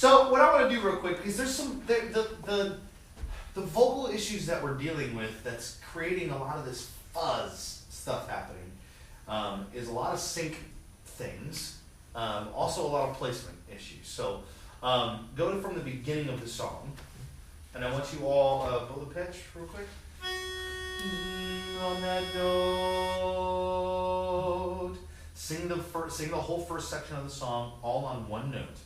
So what I want to do real quick is there's some the vocal issues that we're dealing with that's creating a lot of this fuzz stuff happening is a lot of sync things, also a lot of placement issues. So go from the beginning of the song, and I want you all blow the pitch real quick. On that note, sing the whole first section of the song all on one note.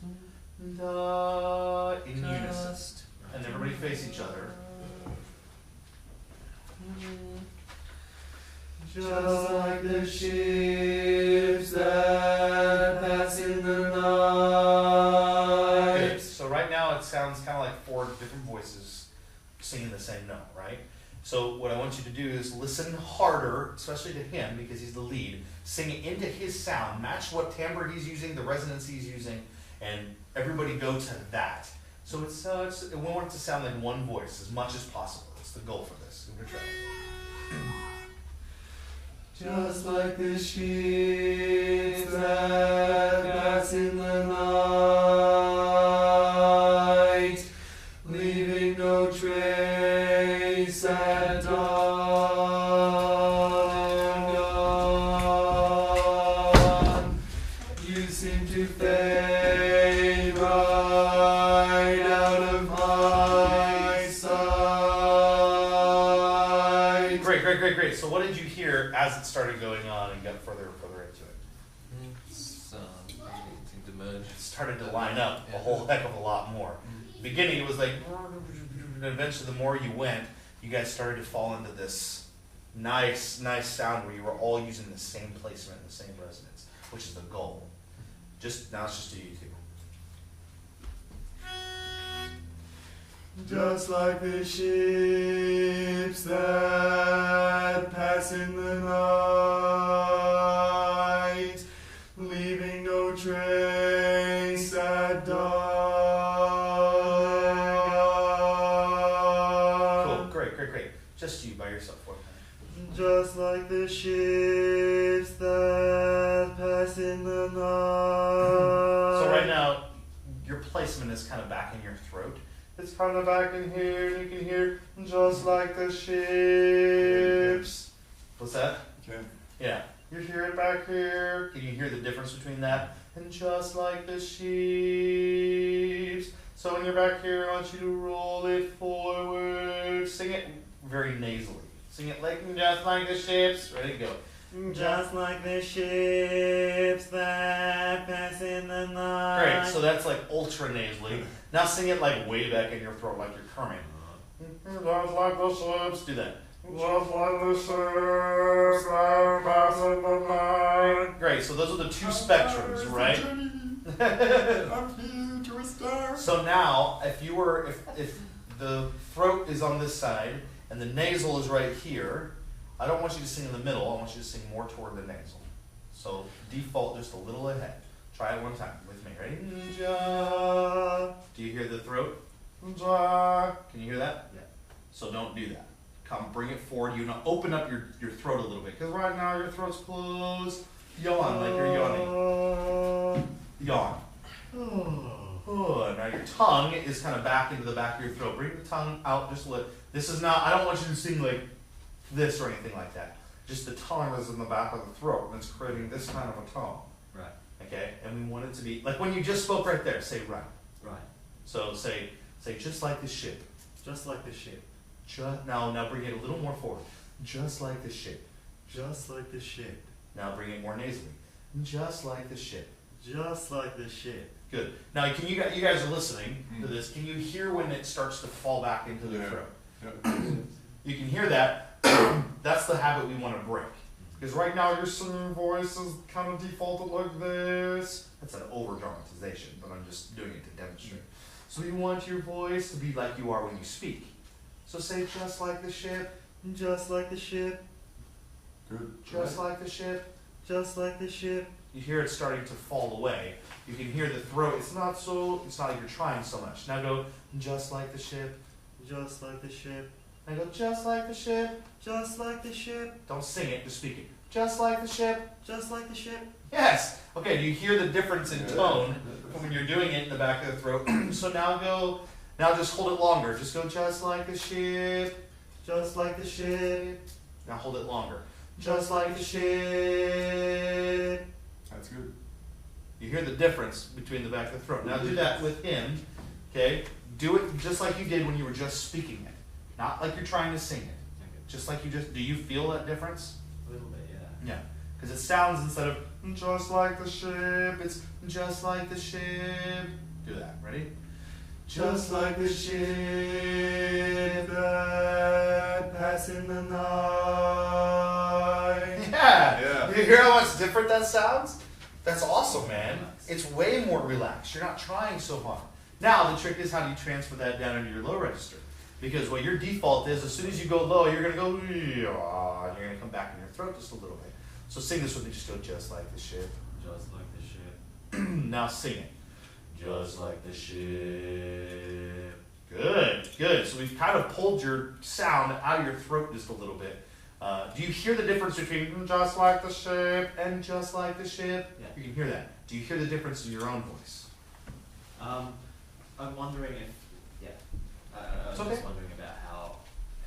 Da, in unison, and everybody face each other. Just like the ships that pass in the night. Good. So right now it sounds kind of like four different voices singing the same note, right? So what I want you to do is listen harder, especially to him because he's the lead. Sing it into his sound, match what timbre he's using, the resonance he's using, and everybody go to that. So we want it to sound like one voice as much as possible. That's the goal for this. We're gonna try. Just like the ships that pass in the night, leaving no trace at dawn. You seem to fade right out of my sight. Great. So what did you hear as it started going on and got further into it? It's beginning to merge. It started to line up a whole heck of a lot more. Beginning it was like, and eventually the more you went, you guys started to fall into this nice sound where you were all using the same placement, the same resonance, which is the goal. Now it's just to you two. Just like the ships that pass in the night, leaving no trace at dawn. Cool, great. Just you by yourself. Just like the ships that pass in the night. So right now, your placement is kind of back in your throat. It's kind of back in here, and you can hear just like the ships. What's that? Okay. Yeah. You hear it back here. Can you hear the difference between that and just like the ships? So when you're back here, I want you to roll it forward. Sing it very nasally. Sing it like just like the ships. Ready, go. Just like the ships that pass in the night. Great, so that's like ultra nasally. Now sing it like way back in your throat, like you're Kermit. Just like the ships. Do that. Just like the ships that pass in the night. Great, so those are the two spectrums, right? So now, if the throat is on this side and the nasal is right here, I don't want you to sing in the middle, I want you to sing more toward the nasal. So default just a little ahead. Try it one time with me, ready? Do you hear the throat? Can you hear that? Yeah. So don't do that. Come, bring it forward. You know, open up your throat a little bit, because right now your throat's closed. Yawn like you're yawning. Yawn. Now your tongue is kind of back into the back of your throat. Bring the tongue out just a little. This is not, I don't want you to sing like this or anything like that. Just the tongue is in the back of the throat, and it's creating this kind of a tone. Right. Okay? And we want it to be, like when you just spoke right there, say right. Right. So say just like the ship. Just like the ship. Now bring it a little more forward. Just like the ship. Just like the ship. Now bring it more nasally. Just like the ship. Just like the ship. Good. Now can you guys are listening to this. Can you hear when it starts to fall back into the throat? You can hear that. That's the habit we want to break. Because right now your singing voice is kind of defaulted like this. That's an over-dramatization, but I'm just doing it to demonstrate. So you want your voice to be like you are when you speak. So say just like the ship. Just like the ship. Good. Just like the ship. Just like the ship. You hear it starting to fall away. You can hear the throat. It's not like you're trying so much. Now go just like the ship. Just like the ship. Now go just like the ship. Just like the ship. Don't sing it, just speak it. Just like the ship. Just like the ship. Yes. Okay, do you hear the difference in tone when you're doing it in the back of the throat? So now just hold it longer. Just go just like the ship. Just like the ship. Now hold it longer. Just like the ship. That's good. You hear the difference between the back of the throat. Now do that with him. Okay? Do it just like you did when you were just speaking it. Not like you're trying to sing it. Just like you just, do you feel that difference? A little bit, yeah. Yeah. Because it sounds, instead of just like the ship, it's just like the ship. Do that. Ready? Just like the ship that passed in the night. Yeah. You hear how much different that sounds? That's awesome, man. It's way more relaxed. You're not trying so hard. Now, the trick is, how do you transfer that down into your low register? Because what your default is, as soon as you go low, you're going to go, and you're going to come back in your throat just a little bit. So sing this with me. Just go, just like the ship. Just like the ship. Now sing it. Just like the ship. Good, good. So we've kind of pulled your sound out of your throat just a little bit. Do you hear the difference between just like the ship and just like the ship? Yeah. You can hear that. Do you hear the difference in your own voice? I'm wondering if, I was okay. just wondering about how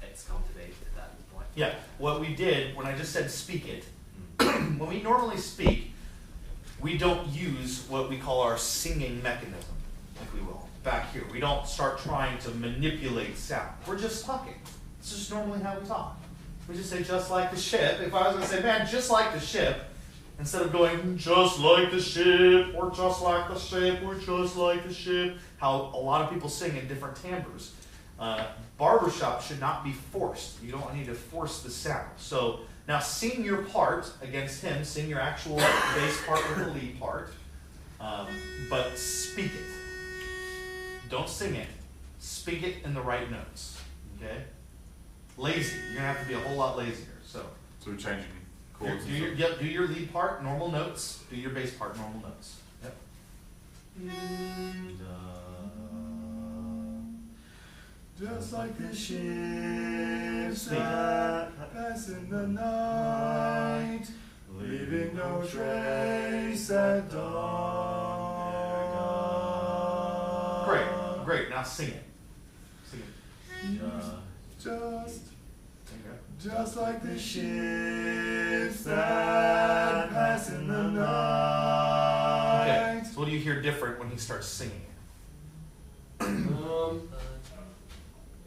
it's come to be to that point. Yeah, what we did, when I just said speak it, when we normally speak, we don't use what we call our singing mechanism, like we will back here. We don't start trying to manipulate sound. We're just talking. It's just normally how we talk. We just say just like the ship. If I was going to say, man, just like the ship, instead of going just like the ship, or just like the ship, or just like the ship, how a lot of people sing in different timbres. Barbershop should not be forced. You don't need to force the sound. So now sing your part against him. Sing your actual bass part with the lead part. But speak it. Don't sing it. Speak it in the right notes. Okay? Lazy. You're going to have to be a whole lot lazier. So we're changing chords. do your lead part, normal notes. Do your bass part, normal notes. Yep. Just like the ships that pass in the night, leaving no trace at dawn. Great. Now sing it. Sing it. Just like the ships that pass in the night. Okay. So what do you hear different when he starts singing it?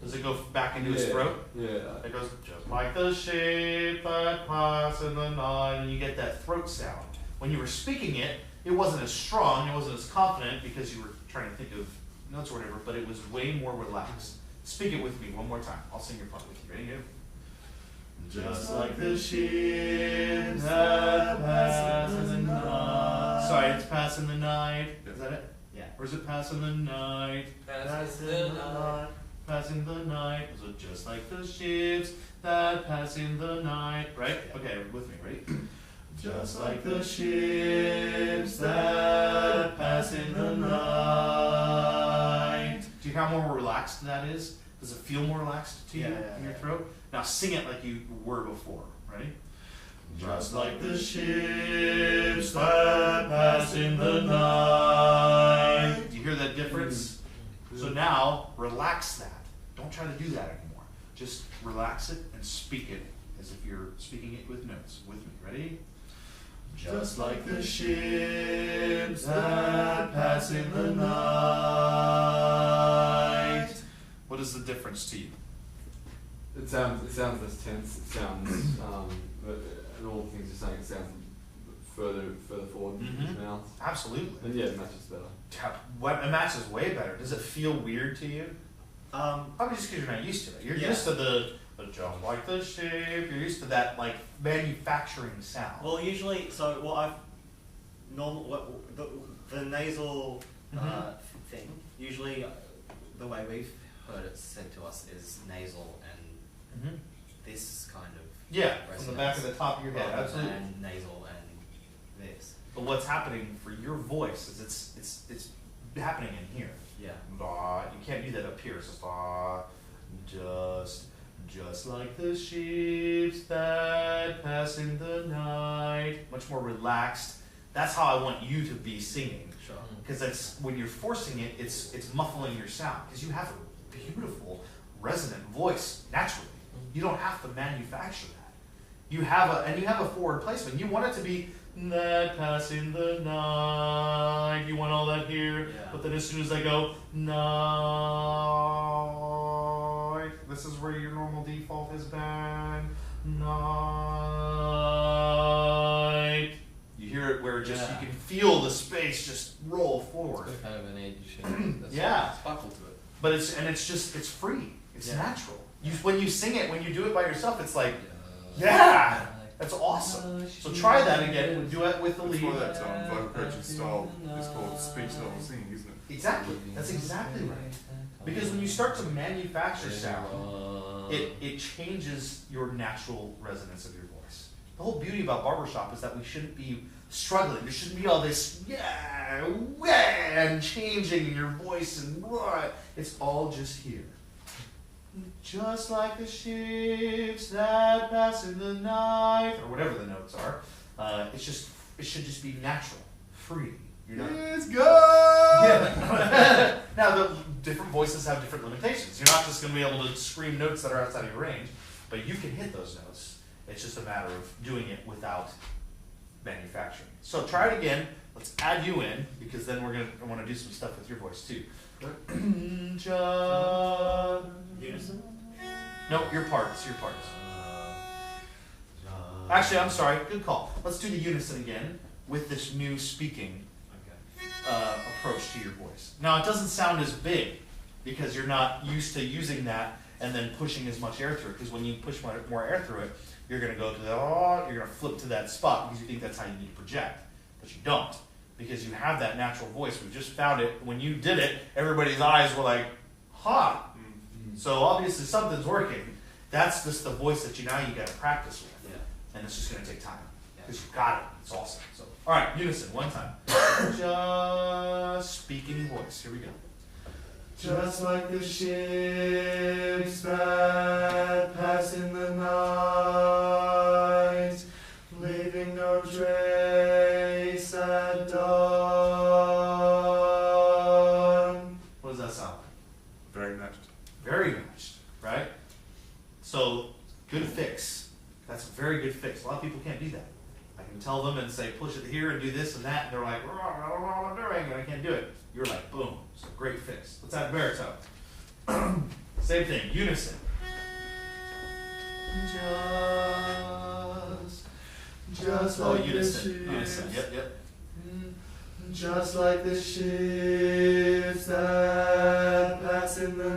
Does it go back into his throat? Yeah. It goes just like the ship that pass in the night, and you get that throat sound. When you were speaking it, it wasn't as strong, it wasn't as confident because you were trying to think of notes or whatever, but it was way more relaxed. Speak it with me one more time. I'll sing your part with you. Ready? Go. Just like the ship that passes in the night. Sorry, it's passing the night. Is that it? Yeah. Or is it passing the night? Passing the night. Passing the night. So just like the ships that pass in the night. Right? Okay, with me. Ready? Just like the ships that pass in the night. Do you hear how more relaxed that is? Does it feel more relaxed to you in your throat? Now sing it like you were before. Ready? Just like the ships that pass in the night. Do you hear that difference? So now, relax that. Don't try to do that anymore. Just relax it and speak it as if you're speaking it with notes. With me. Ready? Just like the ships that pass in the night. What is the difference to you? It sounds less tense. It sounds, and all the things you're saying, it sounds further forward in his mouth. Absolutely. And yeah, it matches better. It matches way better. Does it feel weird to you? Probably just because you're not used to it. You're used to the jump like the shape. You're used to that like manufacturing sound. Well, usually, so what I've the nasal thing. Usually, the way we've heard it said to us is nasal and this kind of from the back of the top of your head, absolutely. And nasal and this. But what's happening for your voice is it's happening in here. Yeah. You can't do that up here. It's just Just like the ships that pass in the night. Much more relaxed. That's how I want you to be singing. Sure. Because that's when you're forcing it, it's muffling your sound. Because you have a beautiful, resonant voice naturally. You don't have to manufacture that. You have a forward placement. You want it to be that pass in the night. You want all that here, Yeah. but then as soon as I go night, this is where your normal default has been. Night. You hear it where just you can feel the space just roll forward. It's kind of an edge. That's Yeah. sparkle to it. But it's free. It's Yeah. natural. When you sing it, when you do it by yourself, it's like, yeah, that's awesome. So try that again. Do it with the That's lead. why that vocal coaching style is called speech level singing, isn't it? Exactly. That's exactly right. Because when you start to manufacture sound, it changes your natural resonance of your voice. The whole beauty about barbershop is that we shouldn't be struggling. There shouldn't be all this and changing in your voice and it's all just here. Just like the ships that pass in the night, or whatever the notes are, it should just be natural, free. You're not. It's good! Yeah. Now the different voices have different limitations. You're not just going to be able to scream notes that are outside of your range, but you can hit those notes. It's just a matter of doing it without manufacturing. So try it again. Let's add you in because then I want to do some stuff with your voice too. Unison? No, your parts. Actually, I'm sorry. Good call. Let's do the unison again with this new speaking approach to your voice. Now, it doesn't sound as big because you're not used to using that and then pushing as much air through it. Because when you push more air through it, you're going to go to you're going to flip to that spot because you think that's how you need to project. But you don't because you have that natural voice. We just found it. When you did it, everybody's eyes were like, huh. So obviously something's working. That's just the voice that you got to practice with. Yeah. And it's just going to take time. Because you've got it. It's awesome. So, all right, unison, one time. Just speaking voice. Here we go. Just like the ships that pass in the night, leaving no trace at dawn. What does that sound like? Very matched. Very matched, right? So, good fix. That's a very good fix. A lot of people can't do that. I can tell them and say, push it here and do this and that, and they're like, I don't know what I'm doing, and I can't do it. You're like, boom. It's a great fix. Let's add baritone. Same thing, unison. Just like unison. the Unison, ships. yep. Just like the ships that pass in the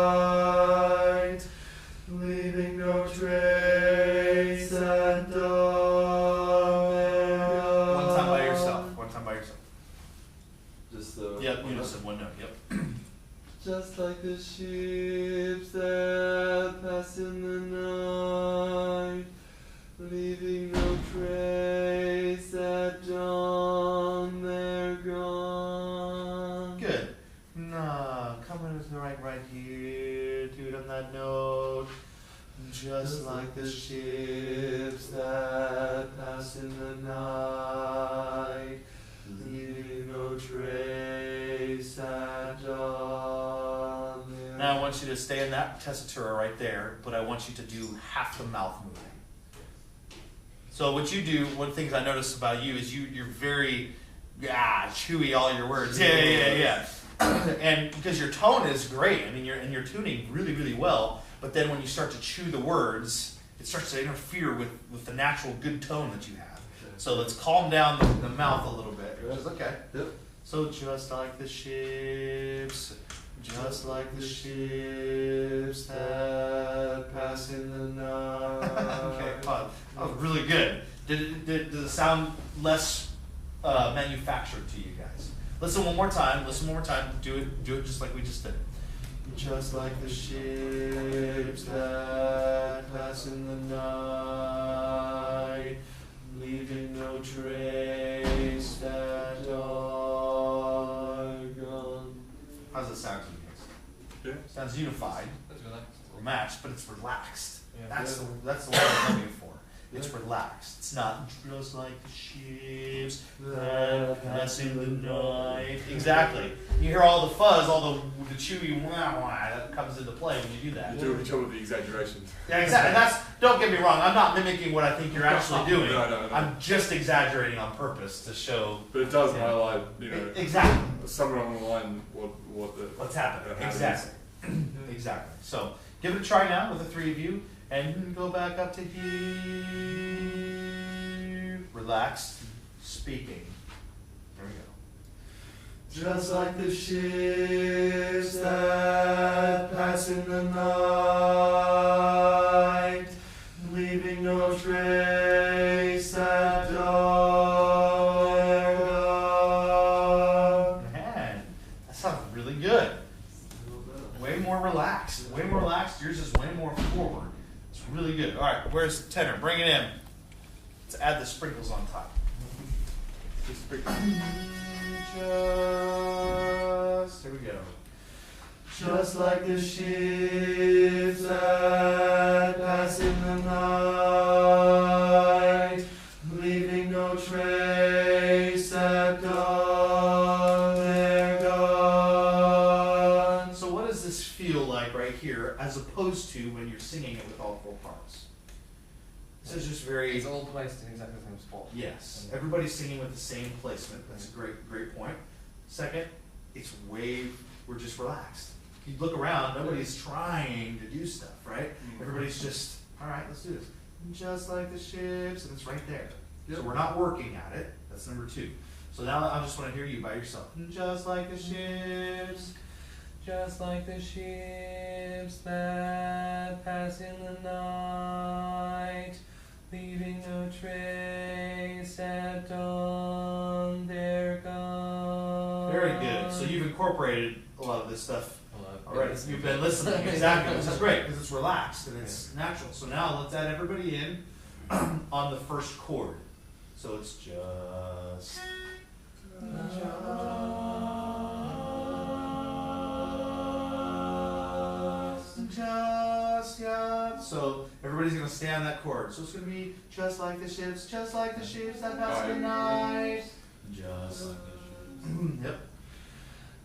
night, leaving no trace at dawn. One time by yourself. Just the. Yep, unison, one note, yep. Just like the ships that pass in the night, leaving no trace at dawn, they're gone. Good. Nah, coming to the right here, dude, on that note. Just like the ships that pass in the night, leaving no trace at dawn. Now I want you to stay in that tessitura right there, but I want you to do half the mouth moving. So what you do, one of the things I noticed about you is you're very chewy all your words. Yeah. And because your tone is great, I mean you're tuning really, really well, but then when you start to chew the words, it starts to interfere with the natural good tone that you have. So let's calm down the mouth a little bit. Which is okay. Yep. So just like the ships, just like the ships that pass in the night. Okay, that was really good. Did it sound less manufactured to you guys? Listen one more time. Do it just like we just did. Just like the ships that pass in the night, leaving no trace at dawn. How's it sound to you guys? Yeah. Sounds unified. That's relaxed. matched, but it's relaxed. Yeah. That's the word I'm looking for. It's relaxed. It's not just like the ships that pass in the night. Exactly. You hear all the fuzz, all the chewy wah wah that comes into play when you do that. You do a good job with the exaggerations. Yeah, exactly. And don't get me wrong, I'm not mimicking what I think you're actually doing. No. I'm just exaggerating on purpose to show. But it does highlight, Exactly. somewhere along the line What's happening. that Exactly. Exactly. So give it a try now with the three of you. And go back up to here. Relaxed. Speaking. There we go. Just like the ships that pass in the night, leaving no trace at dawn. Man, that sounds really good. Way more relaxed. Way more relaxed. Yours is way more forward. It's really good. All right, where's the tenor? Bring it in. Let's add the sprinkles on top. Just big- Here we go. Just like the ships that pass in the night, leaving no trace at dawn, they're gone. So what does this feel like right here as opposed to when you're singing it with all four parts? This is just very... It's all placed in exactly the same spot. Yes, everybody's singing with the same placement. That's a great point. Second, we're just relaxed. You look around, nobody's trying to do stuff, right? Everybody's just, all right, let's do this. Just like the ships, and it's right there. So we're not working at it. That's number two. So now I just want to hear you by yourself. Just like the ships. Just like the ships that pass in the night, leaving no trace at dawn, they're gone. Very good. So you've incorporated a lot of this stuff. Hello. Alright, you've been listening, exactly, which is great, because it's relaxed and it's natural. So now let's add everybody in on the first chord. So it's just... Yeah. So everybody's gonna stay on that chord. So it's gonna be just like the ships that pass the night. Just like the ships. Yep.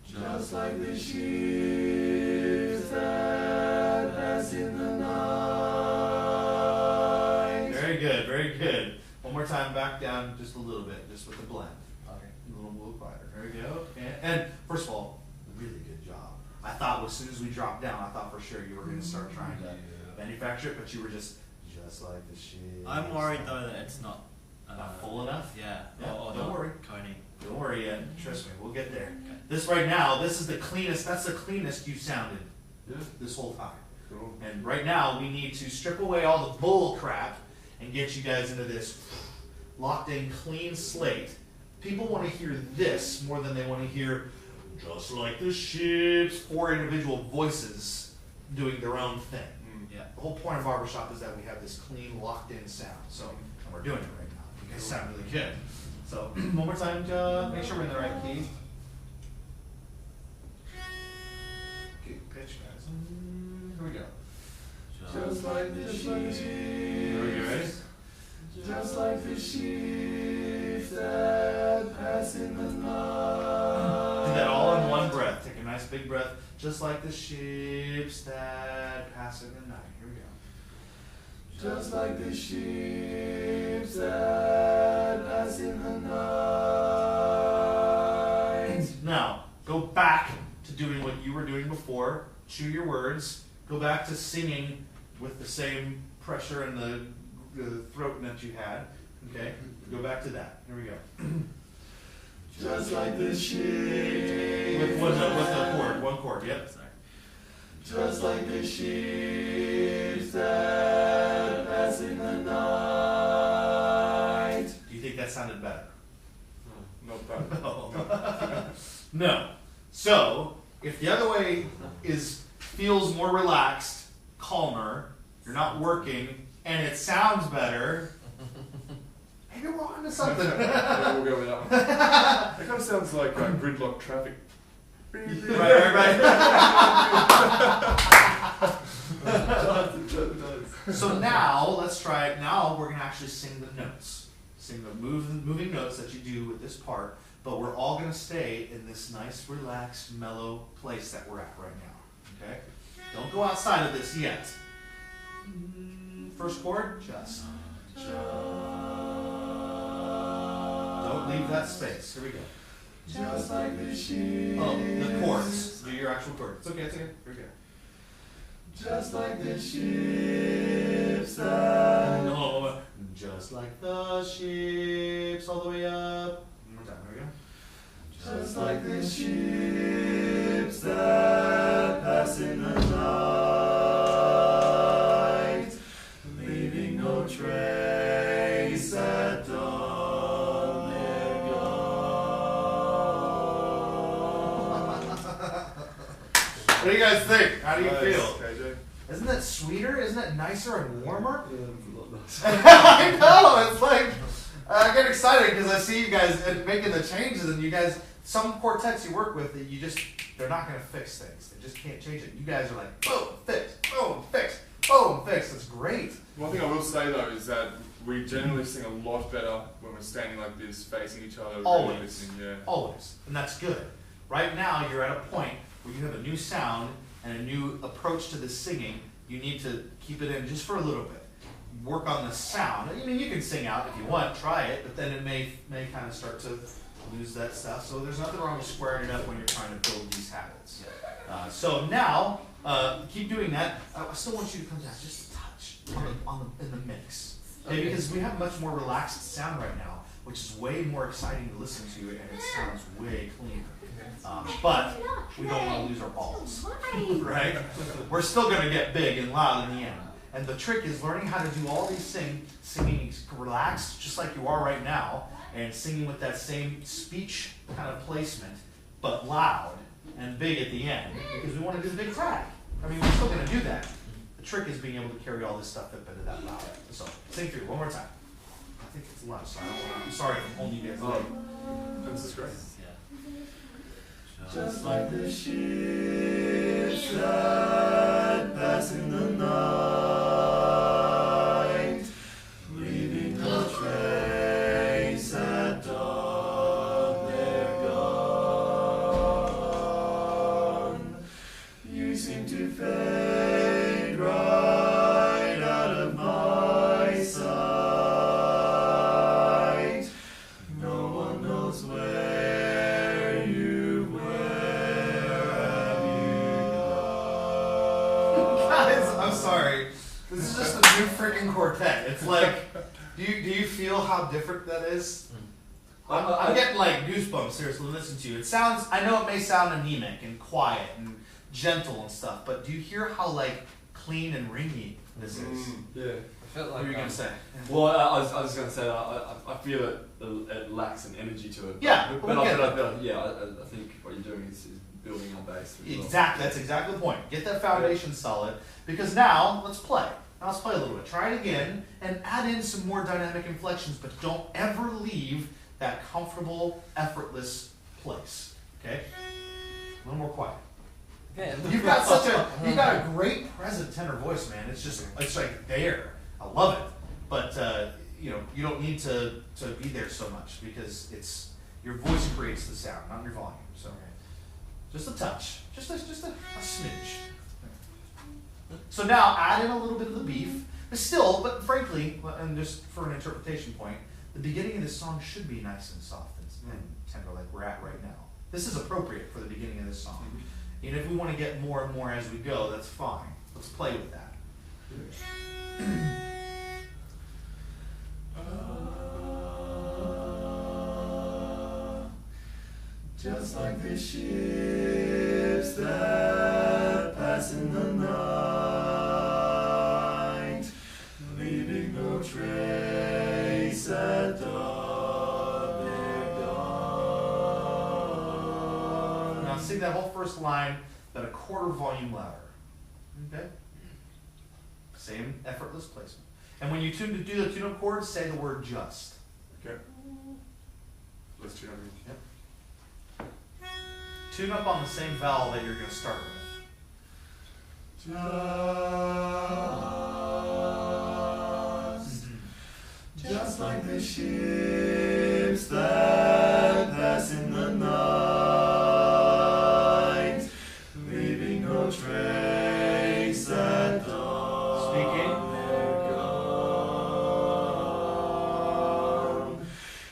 Just like the ships that pass in the night. Very good, very good. One more time, back down just a little bit, just with the blend. Okay. A little quieter. There we go. And first of all, really good job. I thought as soon as we dropped down, I thought for sure you were going to start trying to manufacture it, but you were just like the shit. I'm worried though that it's not Not full enough? Yeah. Yeah, Or don't not worry. coning. Don't worry yet. Trust me, we'll get there. This right now, this is the cleanest, that's the cleanest you sounded this whole time. Cool. And right now, we need to strip away all the bull crap and get you guys into this locked in, clean slate. People want to hear this more than they want to hear just like the ships, four individual voices doing their own thing. Yeah. The whole point of barbershop is that we have this clean, locked in sound. So, and we're doing it right now. You guys sound really good. So, one more time, make sure we're in the right key. Good pitch, guys. Here we go. Just like the sheep, Here we go, ready? just like the sheep that pass in the night. Do that all in one breath. Take a nice big breath. Just like the ships that pass in the night. Here we go. Just like the sheep that pass in the night. Now, go back to doing what you were doing before. Chew your words. Go back to singing with the same pressure in the throat that you had. Okay? Go back to that. Here we go. Just like the sheep. With the chord. One chord. Yep. Sorry. Just like the sheep that pass in the night. Do you think that sounded better? Not bad. No. So, if the other way feels more relaxed, calmer, you're not working, and it sounds better, maybe we're on to something. Yeah, we'll go with that one. That kind of sounds like gridlock traffic. Right. So now, let's try it. Now we're going to actually sing the notes. Sing the moving notes that you do with this part, but we're all going to stay in this nice, relaxed, mellow place that we're at right now. Okay? Don't go outside of this yet. First chord, just. Don't leave that space. Here we go. Just like the sheep. Oh, the chords. Do your actual chord. It's okay, it's okay. Here we go. Just like the ships that. No, just like the ships all the way up. One more time. Here we go. Just like the ships that pass in the night, leaving no trace at dawn, they're gone. What do you guys think? How do you Nice, feel? KJ. Isn't it sweeter? Isn't it nicer and warmer? Yeah, it's a lot nicer. I know. It's like I get excited because I see you guys making the changes, and you guys. Some quartets you work with, that they're not going to fix things. They just can't change it. You guys are like, boom, fix, boom, fix, boom, fix. It's great. One thing I will say though is that we generally sing a lot better when we're standing like this, facing each other, really Always. listening. Yeah. Always. And that's good. Right now, you're at a point where you have a new sound and a new approach to the singing. You need to keep it in just for a little bit. Work on the sound. I mean, you can sing out if you want, try it, but then it may kind of start to lose that stuff. So there's nothing wrong with squaring it up when you're trying to build these habits. So now, keep doing that. I still want you to come down just a touch in the mix. Okay, because we have a much more relaxed sound right now, which is way more exciting to listen to, and it sounds way cleaner. But we don't want to lose our balls, right? We're still going to get big and loud in the end. And the trick is learning how to do all these things, singing relaxed, just like you are right now, and singing with that same speech kind of placement, but loud and big at the end, because we want to do the big track. I mean, we're still going to do that. The trick is being able to carry all this stuff up into that loud. So, sing through one more time. I think it's lunch, so I'm sorry I'm holding you guys late. This is great. Just like the ships that pass in the night, leaving no trace at dawn, they're gone. You seem to fade right out of my sight. No one knows where you have you Guys, I'm sorry. This is just a new freaking quartet. It's like, do you feel how different that is? I'm getting like goosebumps seriously listening to you. It sounds, I know it may sound anemic and quiet and gentle and stuff, but do you hear how like clean and ringy this is? Yeah. I felt What like. were you gonna say? Well, I was going to say I feel it lacks an energy to it. Yeah, but we'll I get think what you're doing is building our base. as well. Exactly, that's exactly the point. Get that foundation solid, because now, let's play. Now let's play a little bit. Try it again, and add in some more dynamic inflections, but don't ever leave that comfortable, effortless place. Okay? A little more quiet. You've got a great present tenor voice, man. It's like there. I love it. But you don't need to be there so much, because it's your voice creates the sound, not your volume. So just a touch, just a smidge. So now add in a little bit of the beef, but frankly, and just for an interpretation point, the beginning of this song should be nice and soft and tender, like we're at right now. This is appropriate for the beginning of this song. And if we want to get more and more as we go, that's fine. Let's play with that. Just like the ships that pass in the night, leaving no trace at dawn, they're gone. Now sing that whole first line, but a quarter volume louder. Okay? Same effortless placement. And when you do the tune-up chord, say the word just. Okay. Let's tune up. Yep. Tune up on the same vowel that you're going to start with. Just the ships that pass in the night, leaving no trace at dawn. Speaking. They're gone.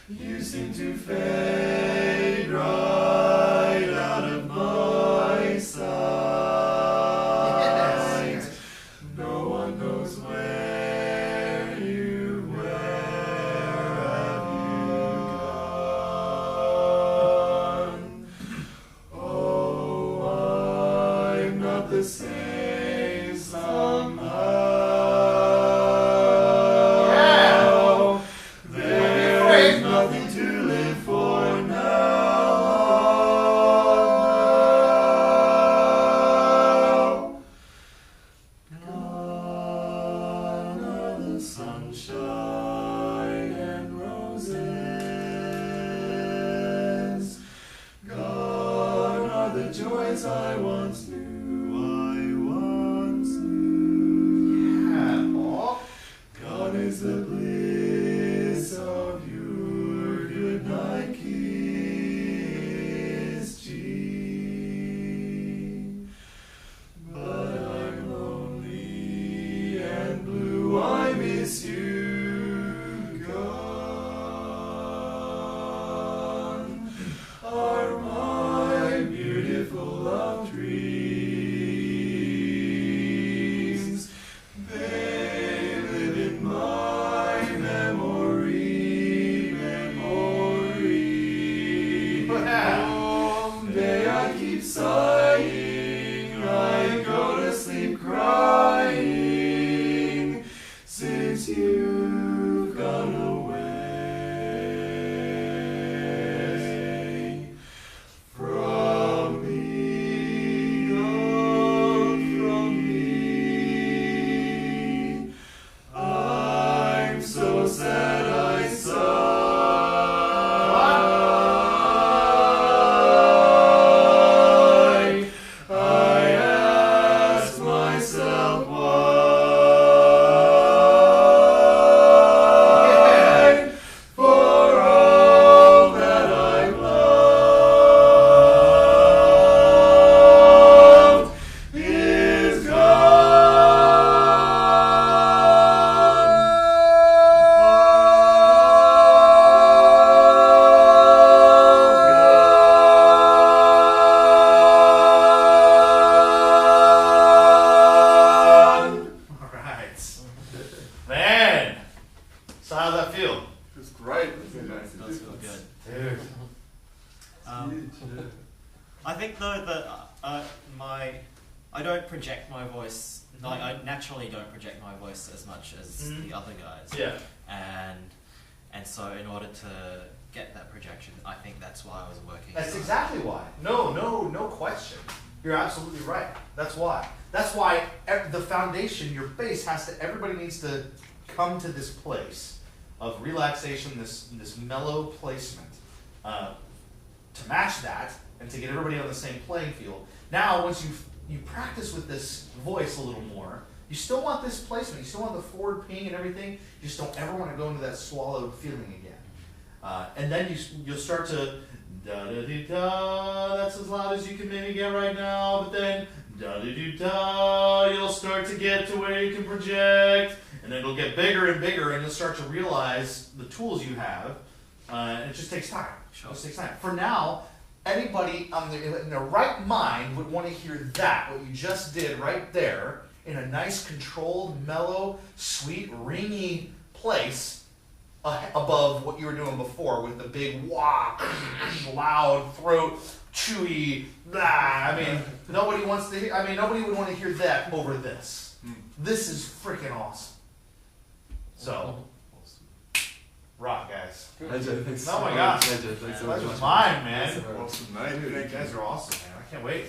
You seem to fade right out of my sight. No one knows where you have gone. Oh, I'm not the same somehow. Yeah. There's nothing to live for now. Gone are the sunshine and roses. Gone are the joys I once knew. Yeah, Paul. Gone is the bliss of your goodnight kiss, G. But I'm lonely and blue, I miss you. Gone are my beautiful love dreams. They live in my memory. Someday I keep sighing, I go to sleep crying, since you've gone away from me, oh, from me. I'm so sad I sigh. I ask myself why, for all that I've loved is gone. All right. Man. So how's that feel? It's great. Does feel good. Dude. I think though that I don't project my voice. Like I naturally don't project my voice as much as Mhm. the other guys. Yeah. And so in order to get that projection, I think that's why I was working. That's so exactly why. No question. You're absolutely right. That's why. That's why the foundation, your base has to, everybody needs to come to this place of relaxation, this mellow placement, to match that and to get everybody on the same playing field. Now, once you practice with this voice a little more, you still want this placement, you still want the forward ping and everything, you just don't ever want to go into that swallowed feeling again. And then you'll start to da-da-dee-da, that's as loud as you can maybe get right now, but then da-da-dee-da, you'll start to get to where you can project, and then it'll get bigger and bigger, and you'll start to realize the tools you have, and it just takes time. Sure. It just takes time. For now, anybody in their right mind would want to hear that, what you just did right there, in a nice, controlled, mellow, sweet, ringy place, above what you were doing before with the big wah, loud throat, chewy, blah. I mean, nobody wants to hear, nobody would want to hear that over this. This is freaking awesome. So, rock, guys. AJ, thanks Oh so my much. gosh. AJ, thanks so much. Pleasure's mine, man. Awesome, mate. Dude, you Thank you. guys are awesome, man. I can't wait.